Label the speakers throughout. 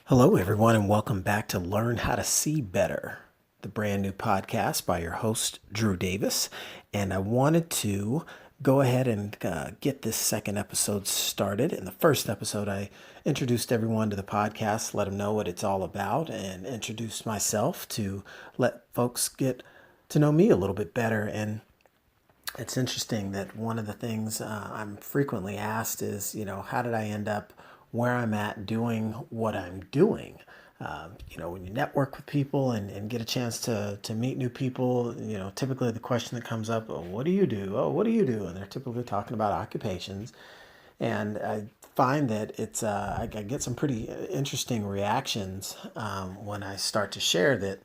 Speaker 1: Hello, everyone, and welcome back to Learn How to See Better, the brand new podcast by your host, Drew Davis. And I wanted to go ahead and get this second episode started. In the first episode, I introduced everyone to the podcast, let them know what it's all about, and introduced myself to let folks get to know me a little bit better. And it's interesting that one of the things I'm frequently asked is, how did I end up where I'm at doing what I'm doing? When you network with people and get a chance to meet new people, typically the question that comes up, oh, what do you do? Oh, what do you do? And they're typically talking about occupations. And I find that I get some pretty interesting reactions when I start to share that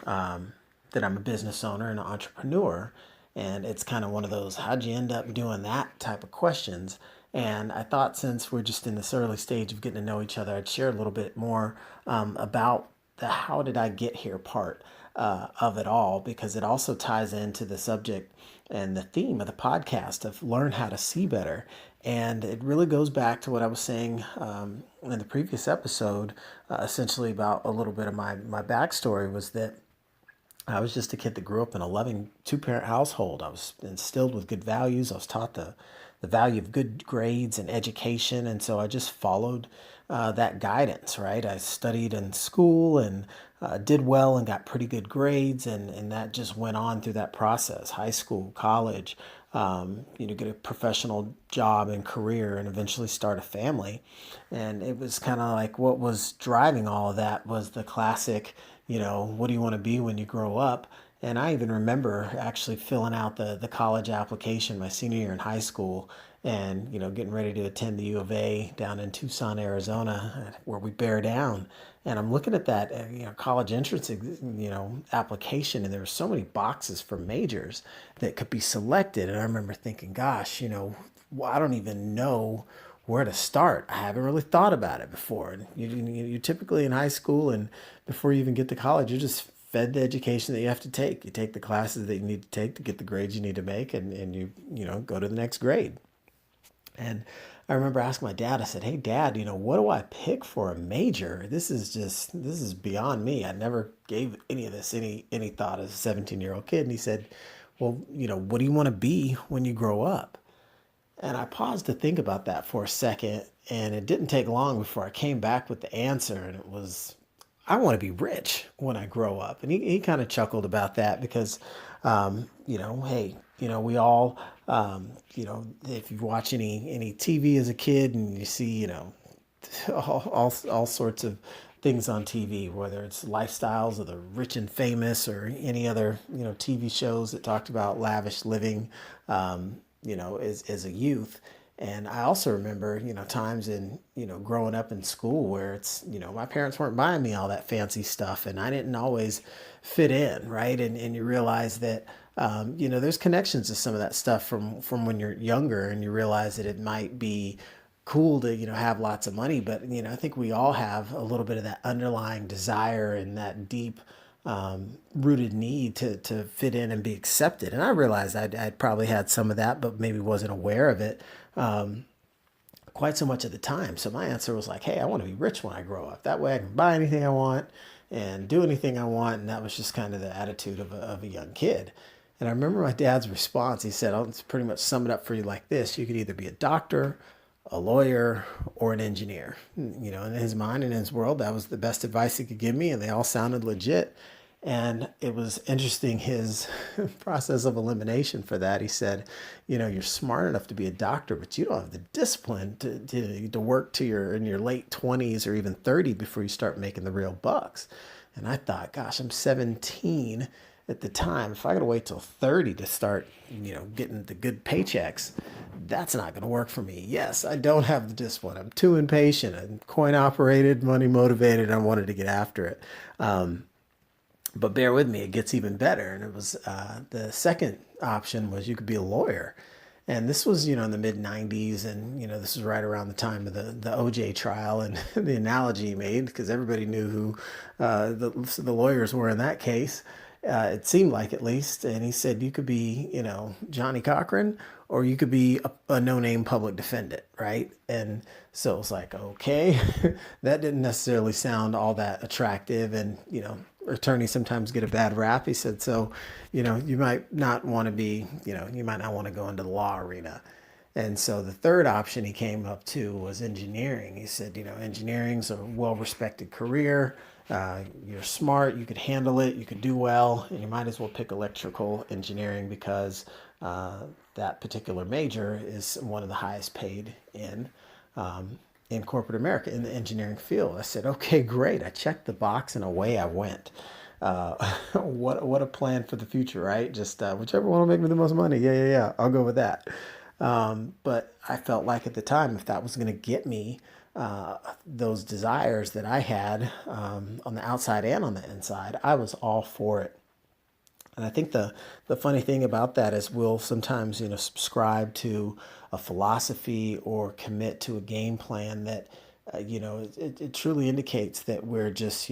Speaker 1: I'm a business owner and an entrepreneur. And it's kind of one of those, how'd you end up doing that type of questions? And I thought since we're just in this early stage of getting to know each other, I'd share a little bit more about the how did I get here part of it all, because it also ties into the subject and the theme of the podcast of learn how to see better. And it really goes back to what I was saying in the previous episode, essentially about a little bit of my backstory was that I was just a kid that grew up in a loving two-parent household. I was instilled with good values. I was taught the value of good grades and education. And so I just followed that guidance, right? I studied in school and did well and got pretty good grades. And that just went on through that process, high school, college, get a professional job and career and eventually start a family. And it was kind of like what was driving all of that was the classic, what do you want to be when you grow up? And I even remember actually filling out the college application my senior year in high school and, getting ready to attend the U of A down in Tucson, Arizona, where we bear down. And I'm looking at that, college entrance, application, and there were so many boxes for majors that could be selected. And I remember thinking, gosh, I don't even know where to start. I haven't really thought about it before. And you typically in high school and before you even get to college, you're just fed the education that you have to take. You take the classes that you need to take to get the grades you need to make, and you go to the next grade. And I remember asking my dad, I said, hey, Dad, what do I pick for a major? This is beyond me. I never gave any of this any thought as a 17-year-old kid. And he said, well, what do you want to be when you grow up? And I paused to think about that for a second, and it didn't take long before I came back with the answer, and it was, I want to be rich when I grow up. And he kind of chuckled about that because, hey, we all, if you watch any TV as a kid and you see, all sorts of things on TV, whether it's lifestyles of the rich and famous or any other, TV shows that talked about lavish living, as a youth. And I also remember, times in, growing up in school where it's, my parents weren't buying me all that fancy stuff and I didn't always fit in, right? And you realize that, there's connections to some of that stuff from when you're younger and you realize that it might be cool to, have lots of money, but, I think we all have a little bit of that underlying desire and that deep, rooted need to fit in and be accepted. And I realized I'd probably had some of that, but maybe wasn't aware of it quite so much at the time. So my answer was like, hey, I want to be rich when I grow up. That way I can buy anything I want and do anything I want. And that was just kind of the attitude of a young kid. And I remember my dad's response. He said, I'll pretty much sum it up for you like this. You could either be a doctor, a lawyer, or an engineer. In his mind and in his world, that was the best advice he could give me. And they all sounded legit. And it was interesting, his process of elimination for that. He said, you're smart enough to be a doctor, but you don't have the discipline to work to in your late 20s or even 30 before you start making the real bucks. And I thought, gosh, I'm 17 at the time. If I got to wait till 30 to start, getting the good paychecks, that's not going to work for me. Yes, I don't have the discipline. I'm too impatient. I'm coin operated, money motivated. I wanted to get after it. But bear with me, it gets even better. And it was the second option was you could be a lawyer. And this was, in the mid 90s. And, this was right around the time of the OJ trial and the analogy he made because everybody knew who the lawyers were in that case. It seemed like at least. And he said you could be, Johnny Cochran or you could be a no-name public defendant, right? And so it's like, okay, that didn't necessarily sound all that attractive. And, attorneys sometimes get a bad rap. He said, so, you might not want to be, you might not want to go into the law arena. And so the third option he came up to was engineering. He said, engineering's a well-respected career. You're smart, you could handle it, you could do well, and you might as well pick electrical engineering because that particular major is one of the highest paid in corporate America in the engineering field. I said, okay, great. I checked the box and away I went. What a plan for the future, right? Just whichever one will make me the most money. Yeah. I'll go with that. But I felt like at the time, if that was going to get me those desires that I had on the outside and on the inside, I was all for it. And I think the funny thing about that is we'll sometimes, subscribe to a philosophy or commit to a game plan that, it truly indicates that we're just,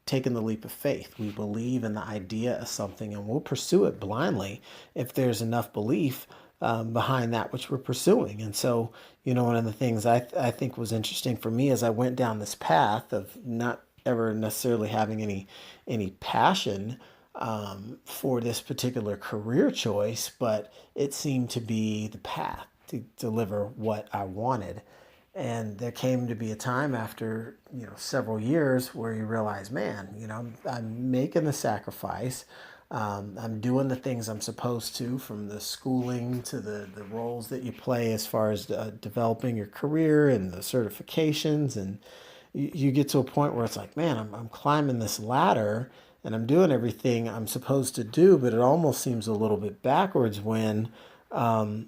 Speaker 1: taking the leap of faith. We believe in the idea of something and we'll pursue it blindly if there's enough belief behind that which we're pursuing. And so, one of the things I think was interesting for me as I went down this path of not ever necessarily having any passion for this particular career choice, but it seemed to be the path to deliver what I wanted. And there came to be a time after, several years where you realize, man, I'm making the sacrifice. I'm doing the things I'm supposed to, from the schooling to the roles that you play as far as developing your career and the certifications. And you get to a point where it's like, man, I'm climbing this ladder and I'm doing everything I'm supposed to do, but it almost seems a little bit backwards when you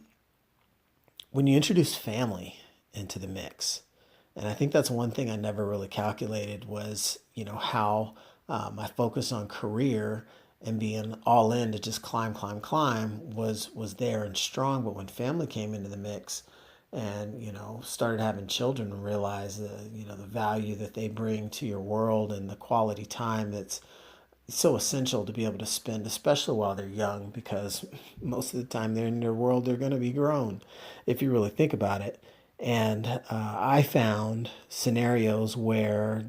Speaker 1: introduce family into the mix. And I think that's one thing I never really calculated was, how my focus on career and being all in to just climb was there and strong. But when family came into the mix and, started having children and realized the value that they bring to your world and the quality time that's so essential to be able to spend, especially while they're young, because most of the time they're in their world, they're going to be grown, if you really think about it. And I found scenarios where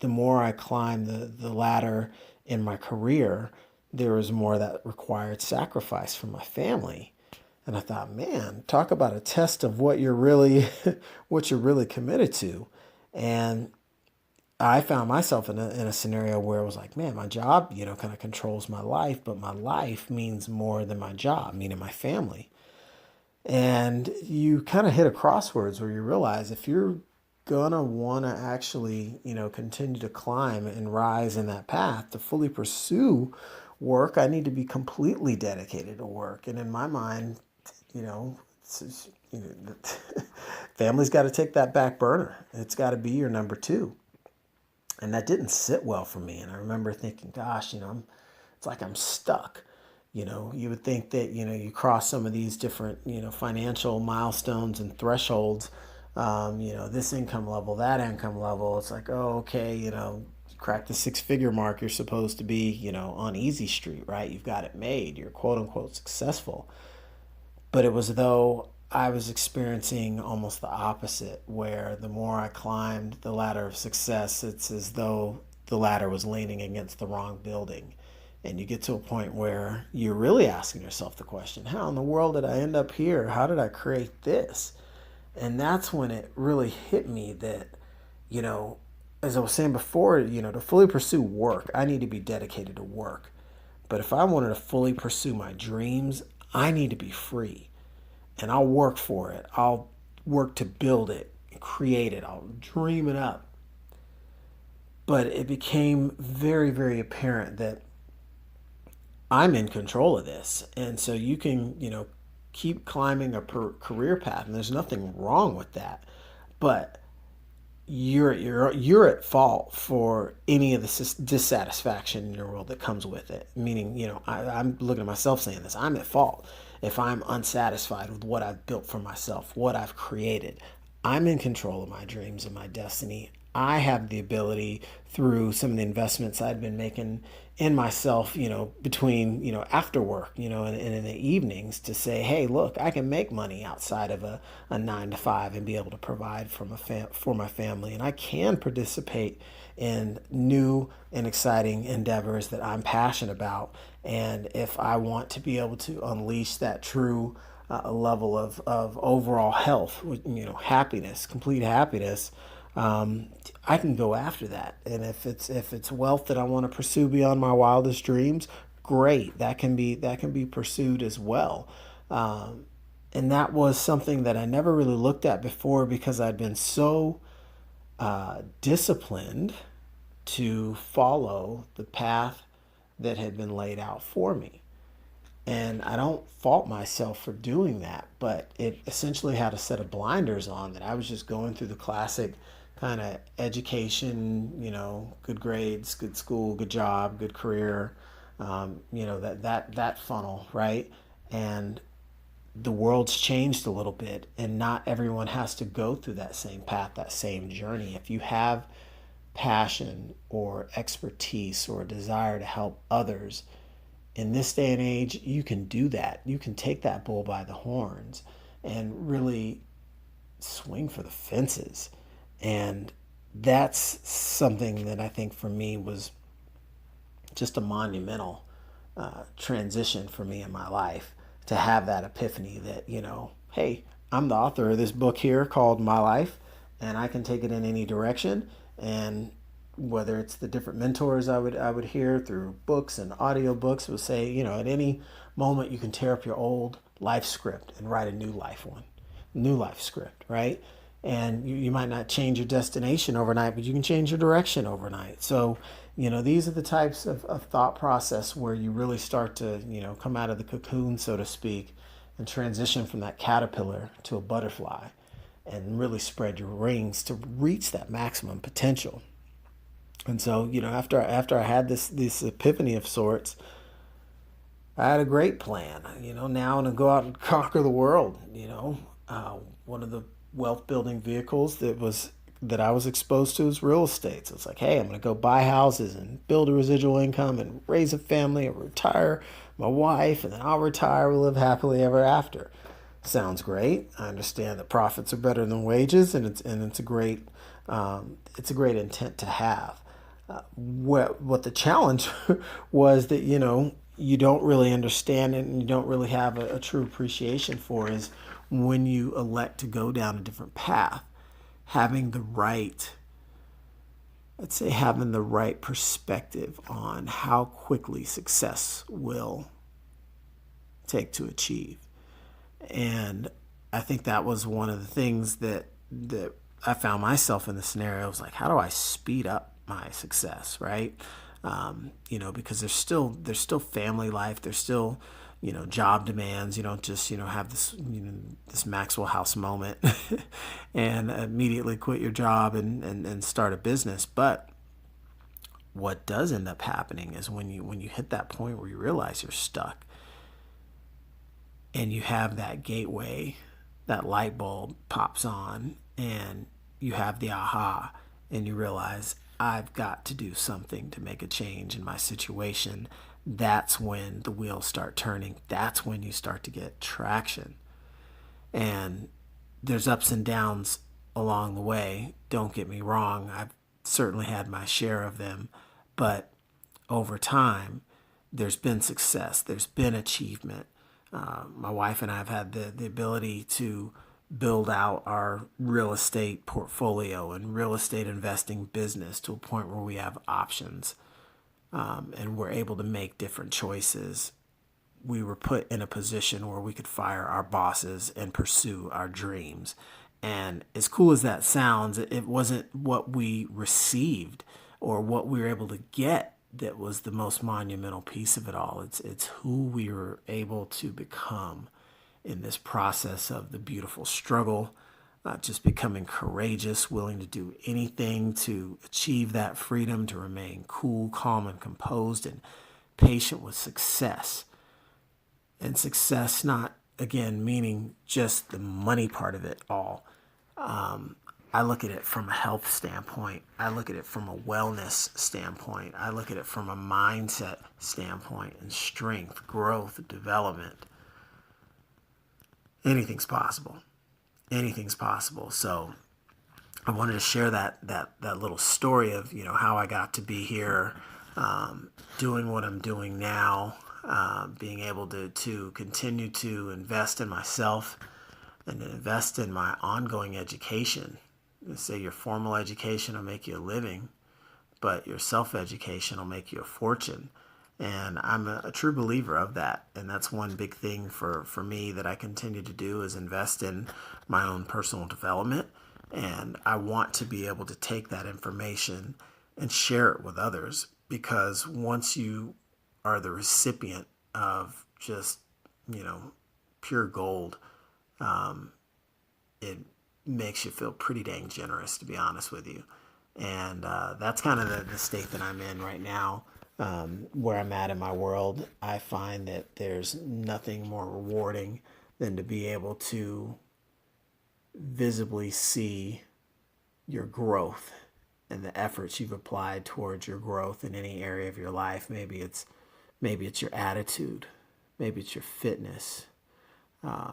Speaker 1: the more I climbed the ladder in my career, there was more that required sacrifice from my family. And I thought, man, talk about a test of what you're really committed to. And I found myself in a scenario where it was like, man, my job, kind of controls my life, but my life means more than my job, meaning my family. And you kind of hit a crossroads where you realize if you're gonna want to actually, continue to climb and rise in that path to fully pursue work, I need to be completely dedicated to work. And in my mind, family's got to take that back burner. It's got to be your number two. And that didn't sit well for me. And I remember thinking, gosh, it's like I'm stuck. You would think that, you cross some of these different, financial milestones and thresholds, this income level, that income level. It's like, oh, okay, crack the 6-figure mark. You're supposed to be, on easy street, right? You've got it made. You're quote unquote successful. But it was as though I was experiencing almost the opposite, where the more I climbed the ladder of success, it's as though the ladder was leaning against the wrong building. And you get to a point where you're really asking yourself the question, how in the world did I end up here? How did I create this? And that's when it really hit me that, as I was saying before, to fully pursue work, I need to be dedicated to work. But if I wanted to fully pursue my dreams, I need to be free. And I'll work for it. I'll work to build it, create it. I'll dream it up. But it became very, very apparent that I'm in control of this. And so you can, keep climbing a career path, and there's nothing wrong with that. But you're at fault for any of the dissatisfaction in your world that comes with it. Meaning, I'm looking at myself saying this. I'm at fault if I'm unsatisfied with what I've built for myself, what I've created. I'm in control of my dreams and my destiny. I have the ability through some of the investments I'd been making in myself, between, after work, and in the evenings to say, hey, look, I can make money outside of a 9 to 5 and be able to provide for my family. And I can participate in new and exciting endeavors that I'm passionate about. And if I want to be able to unleash that true a level of overall health, happiness, complete happiness, I can go after that. And if it's wealth that I want to pursue beyond my wildest dreams, great. That can be pursued as well. And that was something that I never really looked at before because I'd been so disciplined to follow the path that had been laid out for me. And I don't fault myself for doing that, but it essentially had a set of blinders on that I was just going through the classic kind of education, good grades, good school, good job, good career, that funnel, right? And the world's changed a little bit, and not everyone has to go through that same path, that same journey. If you have passion or expertise or a desire to help others, in this day and age, you can do that. You can take that bull by the horns and really swing for the fences. And that's something that I think for me was just a monumental transition for me in my life to have that epiphany that, hey, I'm the author of this book here called My Life, and I can take it in any direction. And whether it's the different mentors I would hear through books and audiobooks would say, at any moment you can tear up your old life script and write a new life script, right? And you might not change your destination overnight, but you can change your direction overnight. So, these are the types of thought process where you really start to, come out of the cocoon, so to speak, and transition from that caterpillar to a butterfly and really spread your wings to reach that maximum potential. And so, after I had this epiphany of sorts, I had a great plan. Now I'm gonna go out and conquer the world. One of the wealth building vehicles that I was exposed to is real estate. So it's like, hey, I'm gonna go buy houses and build a residual income and raise a family and retire my wife, and then I'll retire. We'll live happily ever after. Sounds great. I understand that profits are better than wages, and it's a great intent to have. What the challenge was that you don't really understand it and you don't really have a true appreciation for is when you elect to go down a different path, having the right, let's say, having the right perspective on how quickly success will take to achieve. And I think that was one of the things that I found myself in the scenario. I was like, how do I speed up my success, right? Because there's still family life, there's still job demands. You don't just have this Maxwell House moment and immediately quit your job and start a business. But what does end up happening is when you hit that point where you realize you're stuck and you have that gateway, that light bulb pops on, and you have the aha, and you realize I've got to do something to make a change in my situation. That's when the wheels start turning. That's when you start to get traction. And there's ups and downs along the way. Don't get me wrong. I've certainly had my share of them. But over time, there's been success. There's been achievement. My wife and I have had the ability to build out our real estate portfolio and real estate investing business to a point where we have options, and we're able to make different choices. We were put in a position where we could fire our bosses and pursue our dreams. And as cool as that sounds, it wasn't what we received or what we were able to get that was the most monumental piece of it all. It's who we were able to become in this process of the beautiful struggle, just becoming courageous, willing to do anything to achieve that freedom, to remain cool, calm, and composed, and patient with success. And success not, again, meaning just the money part of it all. I look at it from a health standpoint. I look at it from a wellness standpoint. I look at it from a mindset standpoint and strength, growth, development. Anything's possible. Anything's possible. So I wanted to share that little story of, how I got to be here, doing what I'm doing now, being able to continue to invest in myself and invest in my ongoing education. Let's say your formal education will make you a living, but your self-education will make you a fortune. And I'm a true believer of that. And that's one big thing for me that I continue to do is invest in my own personal development. And I want to be able to take that information and share it with others, because once you are the recipient of just, pure gold, it makes you feel pretty dang generous, to be honest with you. And that's kind of the state that I'm in right now. Where I'm at in my world, I find that there's nothing more rewarding than to be able to visibly see your growth and the efforts you've applied towards your growth in any area of your life. Maybe it's your attitude, maybe it's your fitness,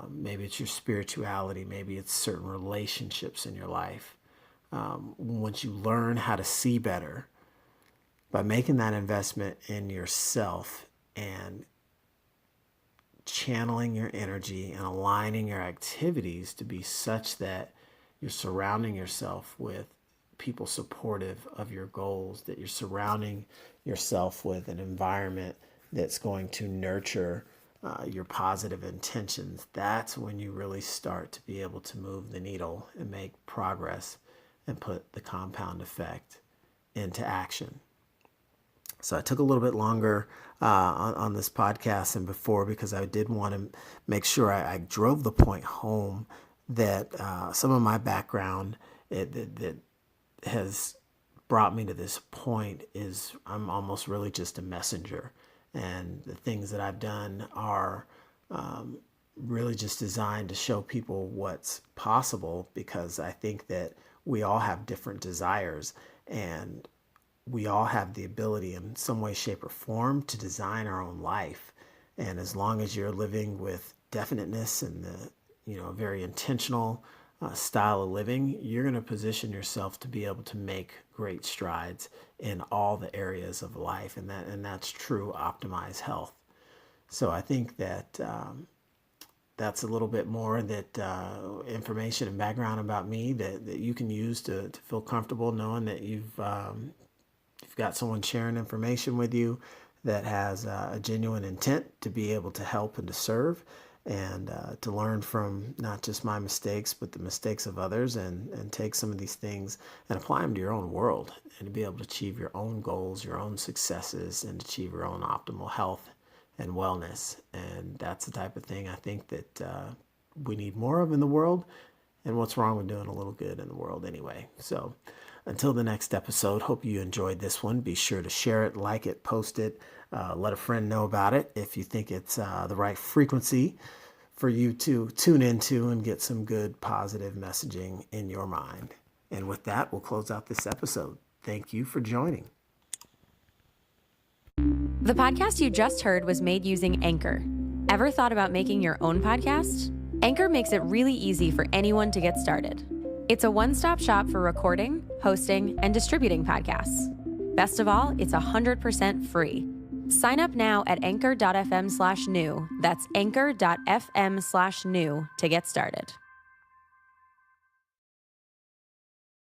Speaker 1: maybe it's your spirituality, maybe it's certain relationships in your life. Once you learn how to see better, by making that investment in yourself and channeling your energy and aligning your activities to be such that you're surrounding yourself with people supportive of your goals, that you're surrounding yourself with an environment that's going to nurture your positive intentions, that's when you really start to be able to move the needle and make progress and put the compound effect into action. So I took a little bit longer on this podcast than before, because I did want to make sure I drove the point home that some of my background that has brought me to this point is I'm almost really just a messenger. And the things that I've done are really just designed to show people what's possible, because I think that we all have different desires, and we all have the ability in some way, shape, or form to design our own life. And as long as you're living with definiteness and a very intentional style of living, you're going to position yourself to be able to make great strides in all the areas of life. And that's true optimized health. So I think that that's a little bit more that information and background about me that you can use to feel comfortable knowing that you've got someone sharing information with you that has a genuine intent to be able to help and to serve, and to learn from not just my mistakes, but the mistakes of others, and take some of these things and apply them to your own world, and to be able to achieve your own goals, your own successes, and achieve your own optimal health and wellness. And that's the type of thing I think that we need more of in the world. And what's wrong with doing a little good in the world anyway? So until the next episode, hope you enjoyed this one. Be sure to share it, like it, post it, let a friend know about it if you think it's the right frequency for you to tune into and get some good positive messaging in your mind. And with that, we'll close out this episode. Thank you for joining.
Speaker 2: The podcast you just heard was made using Anchor. Ever thought about making your own podcast? Anchor makes it really easy for anyone to get started. It's a one-stop shop for recording, hosting, and distributing podcasts. Best of all, it's 100% free. Sign up now at anchor.fm/new. That's anchor.fm/new to get started.